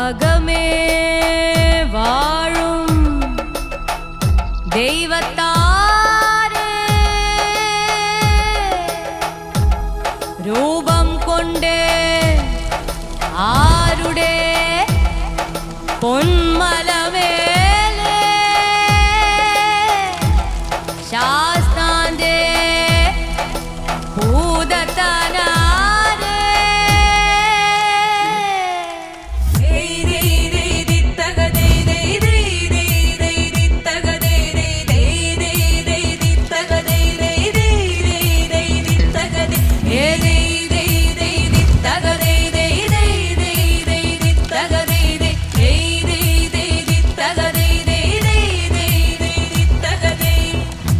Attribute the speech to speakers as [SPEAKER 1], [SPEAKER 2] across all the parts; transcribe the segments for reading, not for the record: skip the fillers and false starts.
[SPEAKER 1] അകമേ വാഴും ദൈവത്താരേ രൂപം കൊണ്ടേ ആരുടെ പൊന്മലമേലേ ശാസ്താന്റെ ഭൂതത്താനാരേ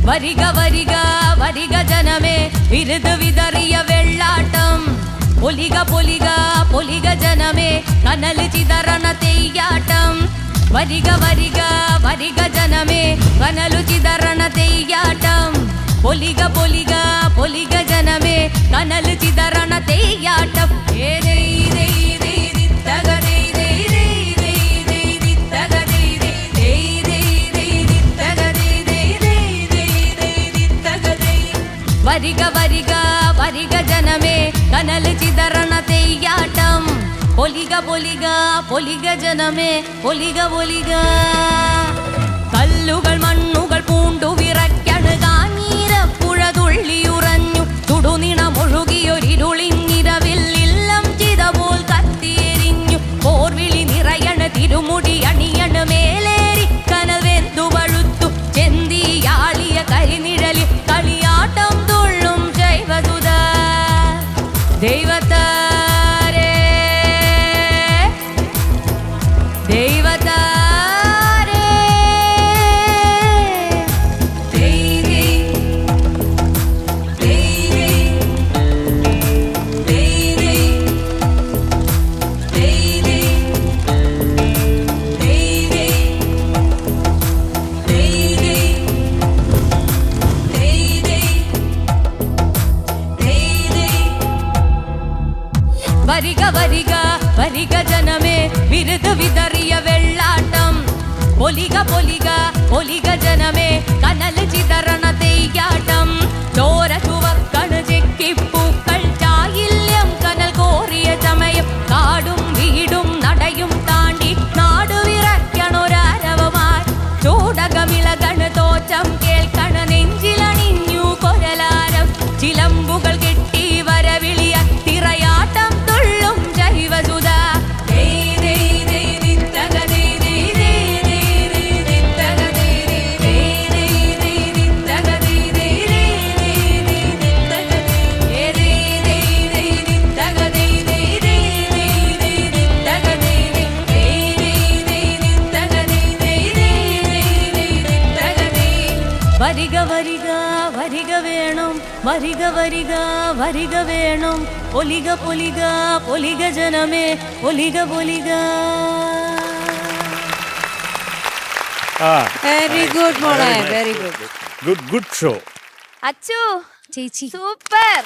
[SPEAKER 1] വരിക വരിക വരിക ജനമേ വിരുത് വിതറിയ വെള്ളാട്ടം പൊലിക പൊലിക പൊലിക ജനമേ കനൽ ചിതറണ തെയ്യാട്ടം വരിക വരിക വരിക ജനമേ കനലു ചിതറണ തെയ്യാട്ടം പൊലിക പൊലിക പൊലിക ജനമേ കനൽ ചിതറണ തെയ്യാട്ടം വരിക വരിക വരിക ജനമേ കനൽ ചിതറണ തെയ്യാട്ടം പൊലിക പൊലിക പൊലിക ജനമേ പൊലിക പൊലിക കല്ലുകൾ മണ്ണുകൾ പൂണ്ടു വിറയ്ക്കണ് കാഞ്ഞീരപ്പുഴ തുള്ളിയുറഞ്ഞു ചുടുനിണമൊഴുകിയൊരിരുളിഞ്ഞിരവിൽ ഇല്ലം ചിതപോൽ കത്തിയെരിഞ്ഞു പോർവിളി നിറയണ് തിരുമുടി അണിയണ് മേലേറി കനൽ വെന്തു വഴുത്തു ചെന്തിയാളിയ കരിനിഴലി കളിയാട്ടം തുള്ളും ശൈവസുത ദൈവത്താരേ ദൈവത്താരേ വരിക വരിക വരിക ജനമേ വിരുത് വിതറിയ വെള്ളാട്ടം പൊലിക പൊലിക പൊലിക ജനമേ കനൽ ചിതറണ തെയ്യാട്ടം ചോര ചുവക്കണ് ചെക്കിപ്പൂക്കൾ ചായില്യം കനൽ കോറിയ ചമയം കാടും വീടും നടയും താണ്ടി നാടുവിറക്കണൊരാരവമായി ചൂടകമിളകണ് തോറ്റം കേൾക്കണ നെഞ്ചിലണിഞ്ഞു കൊരലാരം ചിലമ്പുകൾ കെട്ടി വരവിളിയ തിറയാട്ടം തുള്ളും ശൈവസുത വരിക വരിക വരിക വേണം വരിക വരിക വരിക വേണം പൊലിക പൊലിക പൊലിക ജനമേ പൊലിക പൊലിക
[SPEAKER 2] വെരി ഗുഡ് മോളെ very good
[SPEAKER 3] good show.
[SPEAKER 4] Achu
[SPEAKER 1] ചേച്ചി
[SPEAKER 4] സൂപ്പർ.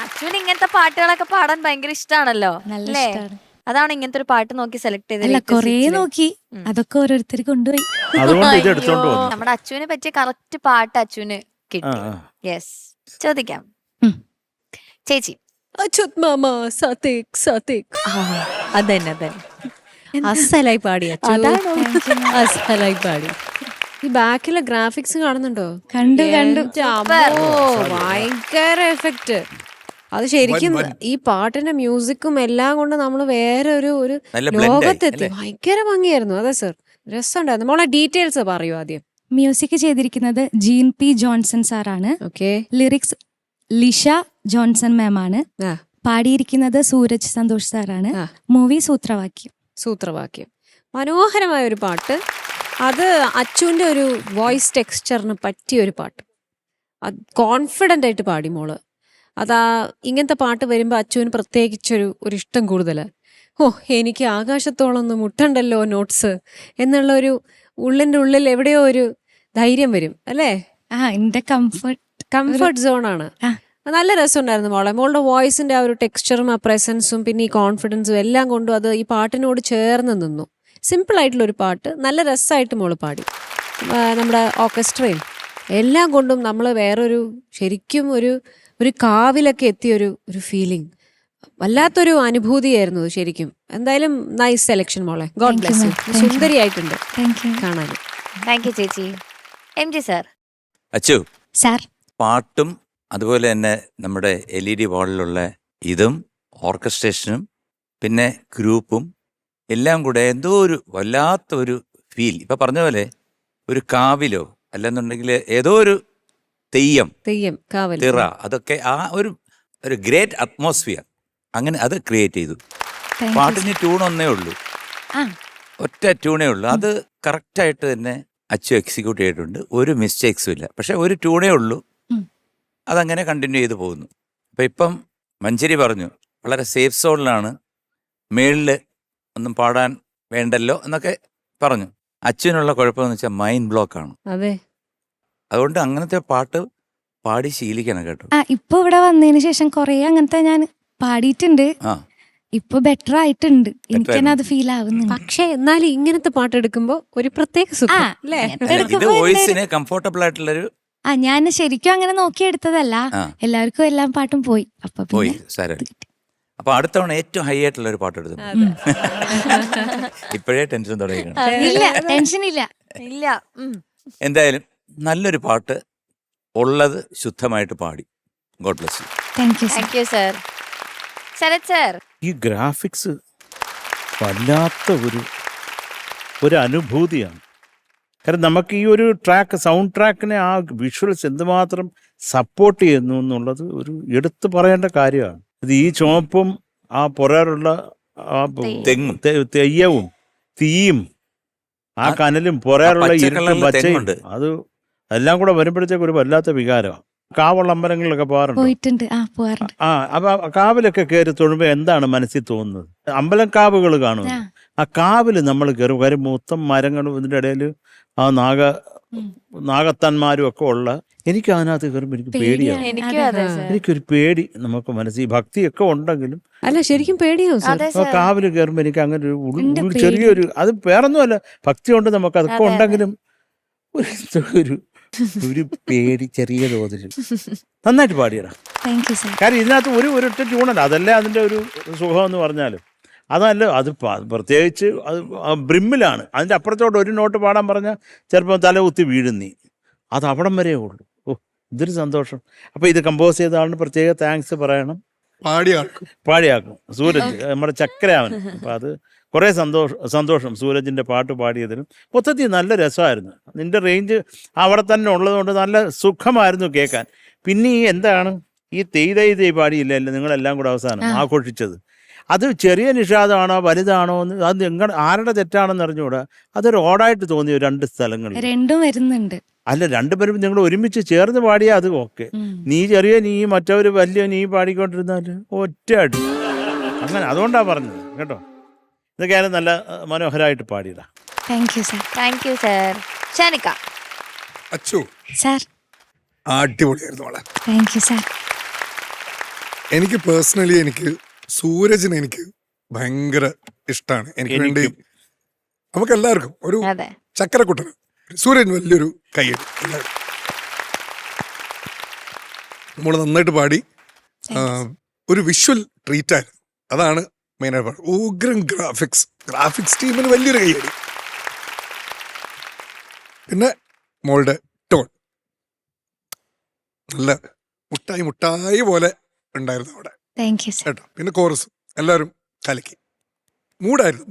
[SPEAKER 4] അച്ചുവിന് ഇങ്ങനത്തെ പാട്ടുകളൊക്കെ പാടാൻ ഭയങ്കര ഇഷ്ടാണല്ലോ
[SPEAKER 1] നല്ല
[SPEAKER 4] അല്ലേ?
[SPEAKER 1] ഇഷ്ടാണ്.
[SPEAKER 4] അതാണ് ഇങ്ങനത്തെ ഒരു പാട്ട് നോക്കി സെലക്ട്
[SPEAKER 1] അല്ല കൊറേ
[SPEAKER 4] ചെയ്തത്.
[SPEAKER 1] നോക്കി അതൊക്കെ ഓരോരുത്തർ കൊണ്ടുപോയി.
[SPEAKER 3] അതുകൊണ്ട് ഇത് എടുത്തോണ്ട് വന്നു.
[SPEAKER 4] നമ്മുടെ അച്ചുവിനെ പറ്റിയ കറക്റ്റ് പാട്ട് അച്ചുവിന് കിട്ടി.
[SPEAKER 3] ആ.
[SPEAKER 4] യെസ്, ചോദിക്കാം ചേച്ചി.
[SPEAKER 2] അച്യുത് മാമ സതേക് സതേക്
[SPEAKER 4] അതന്നെ അതന്നെ
[SPEAKER 2] അസലായി പാടി അച്ചു.
[SPEAKER 4] അതാണോ?
[SPEAKER 2] അസലായി പാടി. ഈ ബാക്കിലെ ഗ്രാഫിക്സ് കാണുന്നുണ്ടോ?
[SPEAKER 1] കണ്ടു കണ്ടു.
[SPEAKER 2] എൻ്റെ അമ്മോ, ഭയങ്കര എഫക്റ്റ്. അത് ശരിക്കും ഈ പാട്ടിന്റെ മ്യൂസിക്കും എല്ലാം കൊണ്ട് നമ്മൾ വേറെ ഒരു ലോകത്തെത്തി. ഭയങ്കര ഭംഗിയായിരുന്നു. അതെ സർ, രസമുണ്ടായിരുന്നു. നമ്മളെ ഡീറ്റെയിൽസ് പറയൂ ആദ്യം.
[SPEAKER 1] മ്യൂസിക് ചെയ്തിരിക്കുന്നത് ജീൻ പി ജോൺസൺ സാറാണ്.
[SPEAKER 2] ഓക്കെ.
[SPEAKER 1] ലിറിക്സ് ലിഷ ജോൺസൺ മാം ആണ്.
[SPEAKER 2] ആ,
[SPEAKER 1] പാടിയിരിക്കുന്നത് സൂരജ് സന്തോഷ് സാറാണ്.
[SPEAKER 2] ആ.
[SPEAKER 1] മൂവി സൂത്രവാക്യം.
[SPEAKER 2] സൂത്രവാക്യം. മനോഹരമായ ഒരു പാട്ട്. അത് അച്ചുവിന്റെ ഒരു വോയിസ് ടെക്സ്ചറിന് പറ്റിയ ഒരു പാട്ട്. അത് കോൺഫിഡൻ്റ് ആയിട്ട് പാടി മോള്. അതാ ഇങ്ങനത്തെ പാട്ട് വരുമ്പോൾ അച്ചുവിന് പ്രത്യേകിച്ചൊരു ഇഷ്ടം കൂടുതലാണ്. ഓ, എനിക്ക് ആകാശത്തോളം ഒന്ന് മുട്ടണ്ടല്ലോ നോട്ട്സ് എന്നുള്ള ഒരു ഉള്ളിൻ്റെ ഉള്ളിൽ എവിടെയോ ഒരു ധൈര്യം വരും അല്ലേ?
[SPEAKER 1] എന്റെ കംഫർട്ട്
[SPEAKER 2] സോണാണ്. നല്ല രസമുണ്ടായിരുന്നു മോളെ. മോളുടെ വോയിസിന്റെ ആ ഒരു ടെക്സ്ചറും ആ പ്രസൻസും പിന്നെ ഈ കോൺഫിഡൻസും എല്ലാം കൊണ്ടും അത് ഈ പാട്ടിനോട് ചേർന്ന് നിന്നു. സിമ്പിൾ ആയിട്ടുള്ള ഒരു പാട്ട് നല്ല രസമായിട്ട് മോള് പാടി. നമ്മുടെ ഓർക്കസ്ട്രയും എല്ലാം കൊണ്ടും നമ്മൾ വേറൊരു ശരിക്കും ഒരു കാവിലൊക്കെ എത്തിയൊരു ഫീലിംഗ്, വല്ലാത്തൊരു അനുഭൂതിയായിരുന്നു ശരിക്കും. എന്തായാലും നൈസ് സെലക്ഷൻ മോളെ. God bless you. സുന്ദരിയായിട്ടുണ്ട് കാണാൻ.
[SPEAKER 4] താങ്ക് യു ചേച്ചി. MG sir.
[SPEAKER 5] അച്ചു,
[SPEAKER 6] സാർ
[SPEAKER 5] പാട്ടും അതുപോലെ തന്നെ നമ്മുടെ LED വാളിലുള്ള ഇതും ഓർക്കസ്ട്രേഷനും പിന്നെ ഗ്രൂപ്പും എല്ലാം കൂടെ എന്തോ ഒരു വല്ലാത്ത ഒരു ഫീൽ. ഇപ്പം പറഞ്ഞ പോലെ ഒരു കാവിലോ അല്ലെന്നുണ്ടെങ്കിൽ ഏതോ ഒരു തെയ്യം
[SPEAKER 2] കാവൽ
[SPEAKER 5] തിറ, അതൊക്കെ ആ ഒരു ഗ്രേറ്റ് അറ്റ്മോസ്ഫിയർ അങ്ങനെ അത് ക്രിയേറ്റ് ചെയ്തു. പാട്ടിന് ട്യൂൺ ഒന്നേ ഉള്ളൂ, ഒറ്റ ട്യൂണേ ഉള്ളൂ. അത് കറക്റ്റായിട്ട് തന്നെ അച്ചു എക്സിക്യൂട്ട് ചെയ്തിട്ടുണ്ട്. ഒരു മിസ്റ്റേക്സും ഇല്ല. പക്ഷെ ഒരു ട്യൂണേ ഉള്ളൂ, അതങ്ങനെ കണ്ടിന്യൂ ചെയ്ത് പോകുന്നു. അപ്പം ഇപ്പം മഞ്ചരി പറഞ്ഞു വളരെ സേഫ് സോണിലാണ്, മേളിൽ ഒന്നും പാടാൻ വേണ്ടല്ലോ എന്നൊക്കെ പറഞ്ഞു. അച്ഛനുള്ള കുഴപ്പമെന്ന് വെച്ചാൽ മൈൻഡ് ബ്ലോക്കാണ്.
[SPEAKER 2] അതെ,
[SPEAKER 5] അതുകൊണ്ട് അങ്ങനത്തെ പാട്ട് പാടി ശീലിക്കണം കേട്ടോ.
[SPEAKER 6] ഇപ്പൊ ഇവിടെ വന്നതിന് ശേഷം കൊറേ അങ്ങനത്തെ ഞാൻ പാടിയിട്ടുണ്ട്.
[SPEAKER 5] ആ,
[SPEAKER 6] ഇപ്പൊ ബെറ്റർ ആയിട്ടുണ്ട്. എനിക്ക് തന്നെ അത്
[SPEAKER 5] ആയിട്ടുണ്ട്.
[SPEAKER 6] ഫീൽ ആവുന്നുണ്ട്.
[SPEAKER 2] പക്ഷെ എന്നാലും ഇങ്ങനത്തെ പാട്ടെടുക്കുമ്പോ ഒരു പ്രത്യേക സുഖം അല്ലേ?
[SPEAKER 5] അല്ല, ഇത് വോയിസിന് കംഫർട്ടബിൾ ആയിട്ടുള്ളൊരു
[SPEAKER 6] ഞാൻ ശരിക്കും അങ്ങനെ നോക്കിയെടുത്തതല്ല.
[SPEAKER 5] ആ.
[SPEAKER 6] എല്ലാവർക്കും എല്ലാം പാട്ടും പോയി. അപ്പൊ
[SPEAKER 5] പോയി
[SPEAKER 6] പിന്നെ
[SPEAKER 5] സാരം. അപ്പൊ അടുത്ത തവണ ഏറ്റവും ഹൈ ആയിട്ടുള്ള ഒരു പാട്ട് എടുത്തു. ഇപ്പോഴേ ടെൻഷൻ തുടങ്ങിക്കണം.
[SPEAKER 6] ഇല്ല, ടെൻഷൻ ഇല്ല.
[SPEAKER 4] ഇല്ല.
[SPEAKER 5] എന്തായാലും നല്ലൊരു പാട്ട് ഉള്ളത് ശുദ്ധമായിട്ട് പാടി. God bless you.
[SPEAKER 6] Thank you sir.
[SPEAKER 4] Thank you sir. Sarath sir.
[SPEAKER 3] ഈ ഗ്രാഫിക്സ് വല്ലാത്ത ഒരു അനുഭൂതിയാണ്. കാരണം നമുക്ക് ഈ ഒരു ട്രാക്ക്, സൗണ്ട് ട്രാക്കിനെ ആ വിഷ്വൽസ് എന്തുമാത്രം സപ്പോർട്ട് ചെയ്യുന്നു എന്നുള്ളത് ഒരു എടുത്തു പറയേണ്ട കാര്യമാണ്. ഇത് ഈ ചുവപ്പും ആ പുറയുള്ള ആ
[SPEAKER 5] തെങ്ങും
[SPEAKER 3] തെയ്യവും തീയും ആ കനലും പുറയുള്ള
[SPEAKER 5] പച്ച
[SPEAKER 3] ഇരുട്ടും
[SPEAKER 5] കളറിലെ
[SPEAKER 3] പച്ചയും
[SPEAKER 5] തെങ്ങുണ്ട്.
[SPEAKER 3] അത് എല്ലാം കൂടെ വരുമ്പോഴത്തേക്ക് ഒരു വല്ലാത്ത വികാരമാണ്. കാവുള്ള അമ്പലങ്ങളിലൊക്കെ പോകാറുണ്ട്.
[SPEAKER 6] പോയിട്ടുണ്ട്. പോവാറുണ്ട്.
[SPEAKER 3] അപ്പൊ കാവിലൊക്കെ കയറി തൊഴുമ്പോ എന്താണ് മനസ്സിൽ തോന്നുന്നത്? അമ്പലം കാവുകൾ കാണും. ആ കാവില് നമ്മൾ കയറും. കാര്യം മൊത്തം മരങ്ങളും ഇതിന്റെ ഇടയിൽ ആ നാഗത്തന്മാരും ഒക്കെ ഉള്ള, എനിക്ക് അതിനകത്ത് കയറുമ്പോൾ എനിക്ക് പേടിയാണ്.
[SPEAKER 4] എനിക്കും അതെ സർ.
[SPEAKER 3] എനിക്കൊരു പേടി നമുക്ക് മനസ്സിൽ ഭക്തിയൊക്കെ ഉണ്ടെങ്കിലും
[SPEAKER 2] അല്ല ശരിക്കും പേടിയാവും സാർ.
[SPEAKER 4] അതെ
[SPEAKER 3] അപ്പൊ
[SPEAKER 4] സർ.
[SPEAKER 3] കാവില് കയറുമ്പോൾ എനിക്ക് അങ്ങനെ
[SPEAKER 6] ഉണ്ട്
[SPEAKER 3] ഒരു
[SPEAKER 6] പേടി.
[SPEAKER 3] ചെറിയൊരു, അത് വേറൊന്നുമല്ല, ഭക്തി കൊണ്ട് നമുക്ക് അതൊക്കെ
[SPEAKER 4] അതെ, അതെ.
[SPEAKER 3] ഉണ്ടെങ്കിലും ഒരു പേടി ചെറിയ തോതിൽ. നന്നായിട്ട് പാടിയടാ.
[SPEAKER 6] Thank you sir.
[SPEAKER 3] കാര്യം ഇതിനകത്ത് ഒരൊറ്റ ട്യൂണല്ല, അതല്ലേ അതിൻ്റെ ഒരു സുഖം എന്ന് പറഞ്ഞാലും. അതല്ല, അത് പ്രത്യേകിച്ച് അത് ബ്രിമ്മിലാണ്. അതിൻ്റെ അപ്പുറത്തോട്ട് ഒരു നോട്ട് പാടാൻ പറഞ്ഞാൽ ചിലപ്പോൾ തല കുത്തി വീഴുന്നീ. അത് അവിടം വരേ ഉള്ളൂ. ഇതൊരു സന്തോഷം. അപ്പോൾ ഇത് കമ്പോസ് ചെയ്ത ആളിന് പ്രത്യേക താങ്ക്സ് പറയണം. പാടിയാക്കും സൂരജ്, നമ്മുടെ ചക്രയാവൻ. അപ്പം അത് കുറേ സന്തോഷം സൂരജിൻ്റെ പാട്ട് പാടിയതിനും. മൊത്തത്തിൽ നല്ല രസമായിരുന്നു. നിൻ്റെ റേഞ്ച് അവിടെ തന്നെ ഉള്ളതുകൊണ്ട് നല്ല സുഖമായിരുന്നു കേൾക്കാൻ. പിന്നെ ഈ എന്താണ് ഈ തെയ് പാടിയില്ലല്ലോ നിങ്ങളെല്ലാം കൂടെ അവസാനം ആഘോഷിച്ചത്? അത് ചെറിയ നിഷാദമാണോ വലുതാണോ എന്ന് അത് ആരുടെ തെറ്റാണെന്ന് അറിഞ്ഞുകൂടാ. അതൊരു ഓടായിട്ട് തോന്നിയോ രണ്ട് സ്ഥലങ്ങളിൽ?
[SPEAKER 6] രണ്ടും വരുന്നുണ്ട്.
[SPEAKER 3] അല്ല, രണ്ടുപേരും നിങ്ങൾ ഒരുമിച്ച് ചേർന്ന് പാടിയാൽ അത് ഓക്കെ. നീ ചെറിയ നീ മറ്റവർ വലിയ നീ പാടിക്കൊണ്ടിരുന്നാൽ ഒറ്റ അടി അങ്ങനെ. അതുകൊണ്ടാണ് പറഞ്ഞത് കേട്ടോ. ഇതൊക്കെയാണ് നല്ല മനോഹരമായിട്ട് പാടിയതാ.
[SPEAKER 6] Thank you sir.
[SPEAKER 4] Thank you sir. Shanikka.
[SPEAKER 7] Achu
[SPEAKER 6] sir
[SPEAKER 7] അടിപൊളിയായിരുന്നു മോളെ.
[SPEAKER 6] Thank you sir.
[SPEAKER 7] എനിക്ക് പേഴ്സണലി എനിക്ക് സൂരജിന് എനിക്ക് ഭയങ്കര ഇഷ്ടമാണ്. എനിക്ക് വേണ്ടി നമുക്ക് എല്ലാവർക്കും ഒരു
[SPEAKER 4] അതെ.
[SPEAKER 7] ചക്കരക്കുട്ടന് സൂര്യന് വലിയൊരു കൈയ്യടി. എല്ലാവരും നമ്മൾ നന്നായിട്ട് പാടി. ഒരു വിഷ്വൽ ട്രീറ്റ് ആയിരുന്നു, അതാണ് മെയിനായിട്ട് പാടും. ഉഗ്രം ഗ്രാഫിക്സ് ടീമിന് വലിയൊരു കൈയ്യടി. പിന്നെ മോളുടെ ടോൺ നല്ല മുട്ടായി പോലെ ഉണ്ടായിരുന്നു അവിടെ
[SPEAKER 6] താങ്ക് യു സാർ.
[SPEAKER 7] കേട്ടോ. പിന്നെ കോറസ് എല്ലാവരും കലക്കി.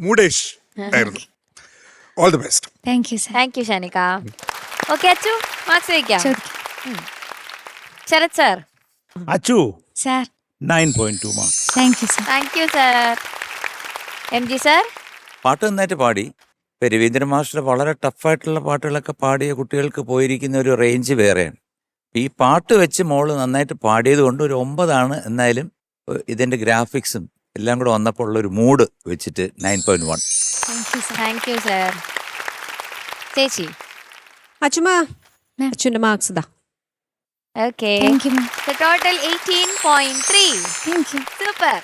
[SPEAKER 7] മൂഡേഷ് ആയിരുന്നു. All the best.
[SPEAKER 6] Thank you sir.
[SPEAKER 4] Thank you Shanikka. Okay Achu, marks വയ്ക്കാം. Sharath sir.
[SPEAKER 3] Achu
[SPEAKER 6] sir
[SPEAKER 3] 9.2 mark.
[SPEAKER 6] Thank you sir.
[SPEAKER 4] Thank you sir. MG sir.
[SPEAKER 5] പാട്ട് നന്നായിട്ട് പാടി. ഇപ്പം രവീന്ദ്രൻ മാസ്റ്റർ വളരെ ടഫായിട്ടുള്ള പാട്ടുകളൊക്കെ പാടിയ കുട്ടികൾക്ക് പോയിരിക്കുന്ന ഒരു റേഞ്ച് വേറെയാണ്. ഈ പാട്ട് വെച്ച് മോള് നന്നായിട്ട് പാടിയത് കൊണ്ട് ഒരു 9 എന്നാലും ഇതിൻ്റെ ഗ്രാഫിക്സും എല്ലാം കൂടെ വന്നപ്പോൾ ഉള്ളൊരു മൂഡ് വെച്ചിട്ട് 9.1.
[SPEAKER 4] Thank you sir. ചേച്ചി.
[SPEAKER 2] അച്ചുമ്മ അച്ഛൻ്റെ മാർക്സ് ഇതാ.
[SPEAKER 4] Okay
[SPEAKER 6] thank you ma'am
[SPEAKER 4] total 18.3.
[SPEAKER 6] Thank you
[SPEAKER 4] super.